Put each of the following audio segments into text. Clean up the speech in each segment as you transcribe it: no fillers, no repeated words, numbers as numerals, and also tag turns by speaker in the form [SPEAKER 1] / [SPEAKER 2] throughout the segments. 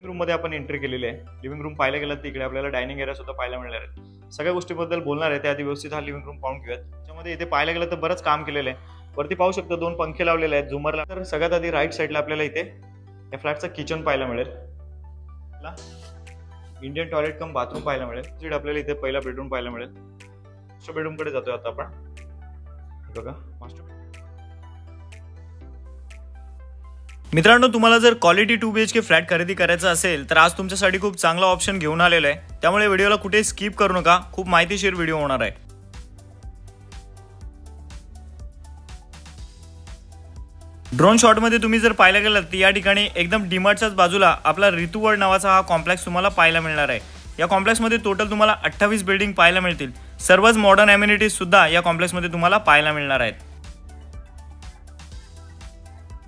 [SPEAKER 1] Room मध्ये आपण entry केलेली आहे. लिव्हिंग रूम पाहायला गेलं तर इकडे आपल्याला डायनिंग एरिया सुद्धा पाहायला मिळणार आहे. सगळ्या गोष्टीबद्दल बोलणार आहे त्याआधी व्यवस्थित हा लिव्हिंग रूम पाहून घेऊयात. त्याच्यामध्ये इथे पाहायला गेलं तर बरंच काम केलेलं आहे. वरती पाहू शकतो 2 पंखे लावलेले आहेत झुमरला. तर सगळ्यात आधी राईट साईडला आपल्याला इथे या फ्लॅटचं किचन पाहायला मिळेल. इंडियन टॉयलेट कम बाथरूम पाहायला मिळेल. आपल्याला इथे पहिला बेडरूम पाहायला मिळेल. मास्टर बेडरूम कडे जातोय आता आपण. बघा मास्टर. मित्रांनो, तुम्हाला जर क्वालिटी 2 BHK फ्लॅट खरेदी करायचा असेल तर आज तुमच्यासाठी खूप चांगला ऑप्शन घेऊन आलेला आहे. त्यामुळे व्हिडिओला कुठे स्किप करू नका. खूप माहितीशीर व्हिडिओ होणार आहे. ड्रोन शॉट मध्ये तुम्ही जर पाहायला गेलात तर या ठिकाणी एकदम डीमार्टच्याच बाजूला आपला ऋतू वर्ल्ड नावाचा हा कॉम्प्लेक्स तुम्हाला पाहायला मिळणार आहे. या कॉम्प्लेक्स मध्ये टोटल तुम्हाला 28 बिल्डिंग पाहायला मिळतील. सर्वच मॉडर्न अम्युनिटीज सुद्धा या कॉम्प्लेक्स मध्ये तुम्हाला पाहायला मिळणार आहेत.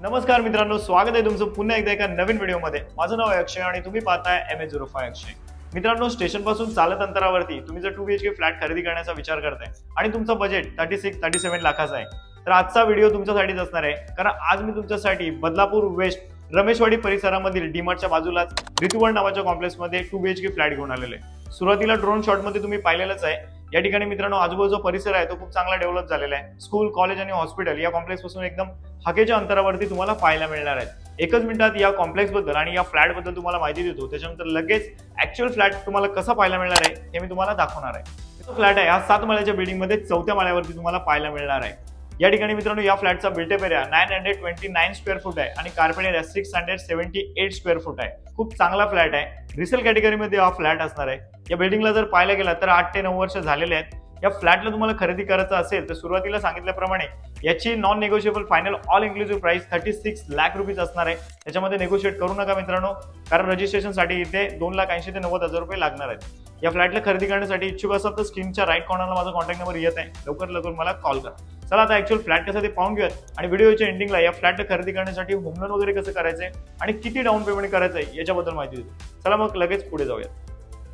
[SPEAKER 1] नमस्कार मित्रांनो, स्वागत आहे तुमचं पुन्हा एकदा एका नवीन व्हिडिओमध्ये. माझं नाव आहे अक्षय आणि तुम्ही पाहताय MA05 अक्षय. मित्रांनो, स्टेशन पासून चालत अंतरावरती तुम्ही जर 2 BHK फ्लॅट खरेदी करण्याचा विचार करताय आणि तुमचं बजेट 36-37 लाखाचं आहे तर आजचा व्हिडिओ तुमच्यासाठीच असणार आहे. कारण आज मी तुमच्यासाठी बदलापूर वेस्ट रमेशवाडी परिसरामधील डीमार्टच्या बाजूलाच ऋतू वर्ल्ड नावाच्या कॉम्प्लेक्समध्ये 2 BHK फ्लॅट घेऊन आलेले आहे. सुरुवातीला ड्रोन शॉट मध्ये तुम्ही पाहिलेलंच आहे. या ठिकाणी मित्रांनो आजूबाजूचा परिसर आहे तो खूप चांगला डेव्हलप झालेला आहे. स्कूल, कॉलेज आणि हॉस्पिटल या कॉम्प्लेक्स पासून एकदम हाकेच्या अंतरावरती तुम्हाला पाहायला मिळणार आहेत. एकच मिनिटात या कॉम्प्लेक्स बद्दल आणि या फ्लॅट बद्दल तुम्हाला माहिती देतो. त्याच्यानंतर लगेच ऍक्च्युअल फ्लॅट तुम्हाला कसा पाहायला मिळणार आहे हे मी तुम्हाला दाखवणार आहे. तो फ्लॅट आहे हा 7 माळ्याच्या बिल्डिंग मध्ये 4थ्या माळ्यावरती तुम्हाला पाहायला मिळणार आहे. या ठिकाणी मित्रांनो या फ्लॅटचा बिल्टअप एरिया 929 स्क्वेअर फूट आहे आणि कार्पेट एरिया 678 स्क्वेअर फूट आहे. खूप चांगला फ्लॅट आहे. रिसेल कॅटेगरीमध्ये हा फ्लॅट असणार आहे. या बिल्डिंगला जर पाहायला गेला तर 8 ते 9 वर्ष झालेले आहेत. या फ्लॅटला तुम्हाला खरेदी करायचं असेल तर सुरुवातीला सांगितल्याप्रमाणे याची non negotiable final all inclusive price 36 lakh rupees असणार आहे. त्याच्यामध्ये नेगोशिएट करू नका मित्रांनो, कारण रजिस्ट्रेशनसाठी इथे 2,80,000 ते 90,000 रुपये लागणार आहेत. या फ्लॅटला खरेदी करण्यासाठी इच्छुक असाल तर स्क्रीनच्या राईट कॉर्नरला माझा कॉन्टॅक्ट नंबर येत आहे. लवकर मला कॉल करा. चला आता ऍक्च्युअल फ्लॅट कसं ते पाहून घेऊयात आणि व्हिडिओच्या एंडिंगला या फ्लॅटला खरेदी करण्यासाठी होम लोन वगैरे कसं करायचंय आणि किती डाऊन पेमेंट करायचंय याच्याबद्दल माहिती देतो. चला मग लगेच पुढे जाऊयात.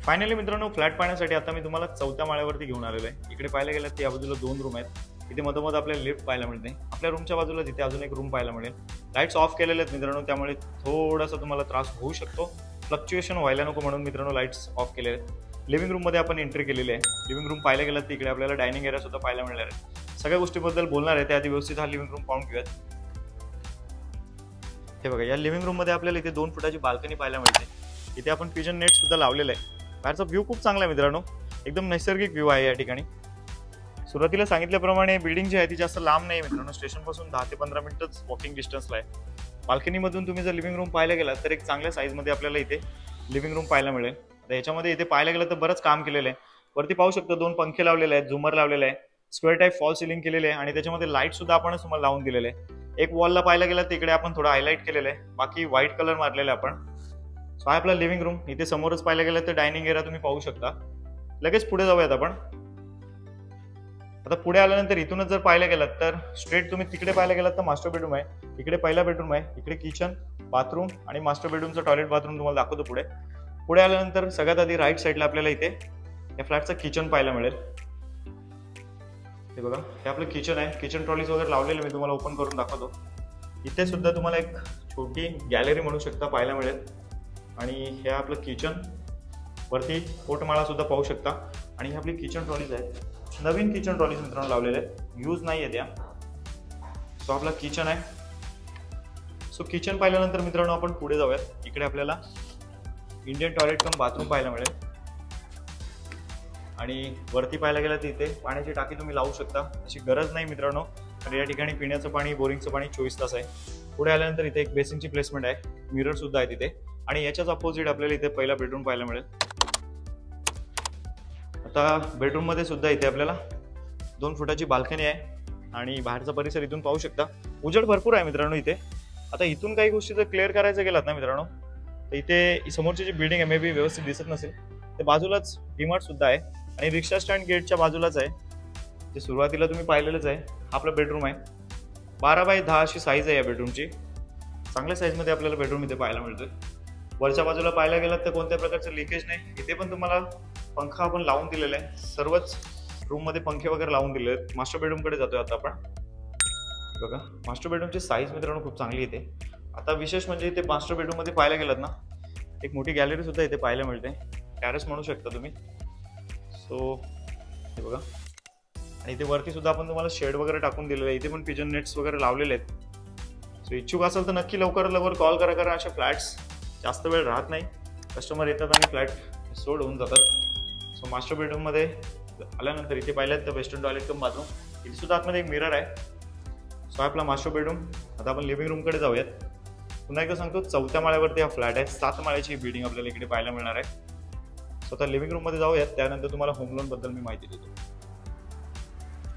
[SPEAKER 1] फायनली मित्रांनो, फ्लॅट पाहण्यासाठी आता मी तुम्हाला 4थ्या माळ्यावरती घेऊन आलेलो आहे. इकडे पाहायला गेलं तर या बाजूला 2 रूम आहेत. इथे मधोमध आपल्याला लिफ्ट पाहायला मिळते. आपल्या रूमच्या बाजूला तिथे अजून एक रूम पाहायला मिळेल. लाईट्स ऑफ केलेले आहेत मित्रांनो, त्यामुळे थोडासा तुम्हाला त्रास होऊ शकतो. फ्लक्च्युएशन व्हायला नको म्हणून मित्रांनो लाईट्स ऑफ केलेले आहेत. लिव्हिंग रूम मध्ये आपण एंट्री केलेली आहे. लिव्हिंग रूम पाहायला गेलं तर इकडे आपल्याला डायनिंग एरिया सुद्धा पाहायला मिळणार आहे. सगळ्या गोष्टीबद्दल बोलणार आहे त्याआधी व्यवस्थित हा लिव्हिंग रूम पाहून घेऊयात. हे बघा, या लिव्हिंग रूम मध्ये आपल्याला इथे 2 फुटाची बाल्कनी पाहायला मिळते. इथे आपण पिजन नेट सुद्धा लावलेलं आहे. बाहेरचा व्ह्यू खूप चांगला आहे मित्रांनो, एकदम नैसर्गिक व्ह्यू आहे या ठिकाणी. सुरुवातीला सांगितल्याप्रमाणे बिल्डिंग जी आहे ती जास्त लांब नाही मित्रांनो, स्टेशन पासून 10 ते 15 मिनिटच वॉकिंग डिस्टन्सला आहे. बाल्कनीमधून तुम्ही जर लिव्हिंग रूम पाहायला गेलात तर एक चांगल्या साईजमध्ये आपल्याला इथे लिव्हिंग रूम पाहायला मिळेल. याच्यामध्ये इथे पाहायला गेलं तर बरंच काम केलेलं आहे. वरती पाहू शकतो 2 पंखे लावलेले आहेत, झुमर लावलेलं आहे, स्क्वेअर टाईप फॉल सिलिंग केलेले आहे आणि त्याच्यामध्ये लाईट सुद्धा आपणच तुम्हाला लावून दिलेले आहे. एक वॉलला पाहायला गेलं तर इकडे आपण थोडं हायलाईट केलेलं आहे, बाकी व्हाईट कलर मारलेला आहे आपण. सो आहे आपला लिव्हिंग रूम. इथे समोरच पाहायला गेलं तर डायनिंग एरिया तुम्ही पाहू शकता. लगेच पुढे जाऊयात आपण. आता पुढे आल्यानंतर इथूनच जर पाहायला गेलात तर स्ट्रेट तुम्ही तिकडे पाहायला गेलात तर मास्टर बेडरूम आहे. इकडे पहिला बेडरूम आहे, इकडे किचन, बाथरूम आणि मास्टर बेडरूमचं टॉयलेट बाथरूम तुम्हाला दाखवतो पुढे. पुढे आल्यानंतर सगळ्यात आधी राईट साईडला आपल्याला इथे या फ्लॅटचं किचन पाहायला मिळेल. हे बघा, हे आपलं किचन आहे. किचन ट्रॉलीज वगैरे लावलेले मी तुम्हाला ओपन करून दाखवतो. इथे सुद्धा तुम्हाला एक छोटी गॅलरी म्हणू शकता पाहायला मिळेल आणि हे आपलं किचन. वरती पोटमाळा सुद्धा पाहू शकता आणि हे आपली किचन ट्रॉलीज आहेत. नवीन किचन ट्रॉलीज मित्रांनो लावलेले आहेत, यूज नाही आहे त्या. सो आपला किचन आहे. सो किचन पाहिल्यानंतर मित्रांनो आपण पुढे जाऊयात. इकडे आपल्याला इंडियन टॉयलेट कम बाथरूम पाहायला मिळेल आणि वरती पाहायला गेलं तर इथे पाण्याची टाकी तुम्ही लावू शकता. अशी गरज नाही मित्रांनो, तर या ठिकाणी पिण्याचं पाणी, बोरिंगचं पाणी 24 तास आहे. पुढे आल्यानंतर इथे एक बेसिनची प्लेसमेंट आहे, मिरर सुद्धा आहे तिथे आणि याच्याच अपोजिट आपल्याला इथे पहिला बेडरूम पाहायला मिळेल. आता बेडरूम मध्ये सुद्धा इथे आपल्याला 2 फुटाची बाल्कनी आहे आणि बाहेरचा परिसर इथून पाहू शकता. उजेड भरपूर आहे मित्रांनो इथे. आता इथून काही गोष्टी जर क्लिअर करायचं गेलात ना मित्रांनो तर इथे समोरची जी बिल्डिंग आहे मे बी व्यवस्थित दिसत नसेल, ते बाजूलाच डीमार्ट सुद्धा आहे आणि रिक्षा स्टँड गेटच्या बाजूलाच आहे. ते सुरुवातीला तुम्ही पाहिलेलंच आहे. आपला बेडरूम आहे. 12 बाय 10 अशी साईज आहे या बेडरूमची. चांगल्या साईजमध्ये आपल्याला बेडरूम इथे पाहायला मिळतोय. वरच्या बाजूला पाहायला गेलात तर कोणत्या प्रकारचं लिकेज नाही. इथे पण तुम्हाला पंखा आपण लावून दिलेला आहे. सर्वच रूम मध्ये पंखे वगैरे लावून दिले आहेत. मास्टर बेडरूम कडे जातोय आता आपण. बघा, मास्टर बेडरूमची साईज मित्रांनो खूप चांगली येते. आता विशेष म्हणजे इथे मास्टर बेडरूम मध्ये पाहायला गेलात ना एक मोठी गॅलरी सुद्धा इथे पाहायला मिळते, टेरेस म्हणू शकता तुम्ही. सो हे बघा, आणि इथे वरती सुद्धा आपण तुम्हाला शेड वगैरे टाकून दिलेलं आहे. इथे पण पिजन नेट्स वगैरे लावलेले आहेत. सो इच्छुक असेल तर नक्की लवकरात लवकर कॉल करा, कारण असे फ्लॅट्स जास्त वेळ राहत नाही. कस्टमर येतात आणि फ्लॅट सोड होऊन जातात. सो मास्टर बेडरूममध्ये आल्यानंतर इथे पाहिलं तर वेस्टर्न टॉयलेट कम बाथरूम, इथे सुद्धा आतमध्ये एक मिरर आहे. सो आपला मास्टर बेडरूम. आता आपण लिव्हिंग रूमकडे जाऊयात. पुन्हा एकदा सांगतो, 4थ्या माळ्यावरती हा फ्लॅट आहे. 7 माळ्याची बिल्डिंग आपल्याला इकडे पाहायला मिळणार आहे. सो आता लिव्हिंग रूममध्ये जाऊयात, त्यानंतर तुम्हाला होम लोन बद्दल मी माहिती देतो.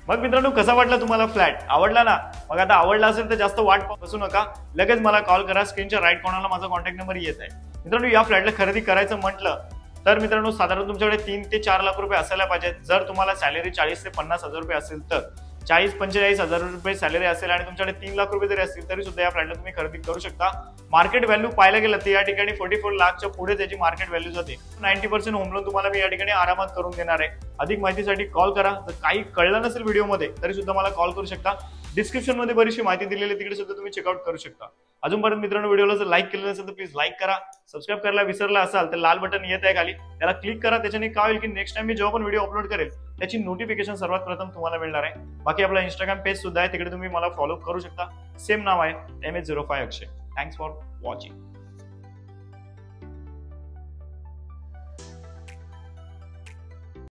[SPEAKER 1] मग मित्रांनो, कसा वाटला तुम्हाला फ्लॅट? आवडला ना? मग आता आवडला असेल तर जास्त वाट बसू नका, लगेच मला कॉल करा. स्क्रीनच्या राईट कॉर्नरला माझा कॉन्टॅक्ट नंबर येत आहे. मित्रांनो, या फ्लॅटला खरेदी करायचं म्हटलं तर मित्रांनो साधारण तुमच्याकडे 3 ते 4 लाख रुपये असायला पाहिजेत. जर तुम्हाला सॅलरी 40 ते 50 हजार रुपये असेल तर 40-45 हजार रुपये सॅलरी असेल आणि तुमच्याकडे 3 लाख रुपये जरी असतील तरी सुद्धा या फ्लॅटला तुम्ही खरेदी करू शकता. मार्केट व्हॅल्यू पाहायला गेलं तर या ठिकाणी 44 लाखच्या पुढे त्याची मार्केट व्हॅल्यू जाते. 90% होम लोन तुम्हाला मी या ठिकाणी आरामात करून देणार आहे. अधिक माहितीसाठी कॉल करा. जर काही कळलं नसेल व्हिडिओमध्ये तरी सुद्धा मला कॉल करू शकता. डिस्क्रिप्शन मध्ये बरीचशी माहिती दिलेली आहे, तिकडे सुद्धा तुम्ही चेकआउट करू शकता. अजूनपर्यंत मित्रांनो व्हिडिओला जर लाईक केलं नसेल तर प्लीज लाईक करा. सबस्क्राईब करायला विसरला असाल तर लाल बटन येत आहे खाली, त्याला क्लिक करा. त्याच्याने काय होईल की नेक्स्ट टाइम मी जेव्हा पण व्हिडिओ अपलोड करेल त्याची नोटिफिकेशन सर्वात प्रथम तुम्हाला मिळणार आहे. बाकी आपला इंस्टाग्राम पेज सुद्धा आहे, तिकडे तुम्ही मला फॉलो करू शकता. सेम नाव आहे, MH05 Akshay. Thanks for watching.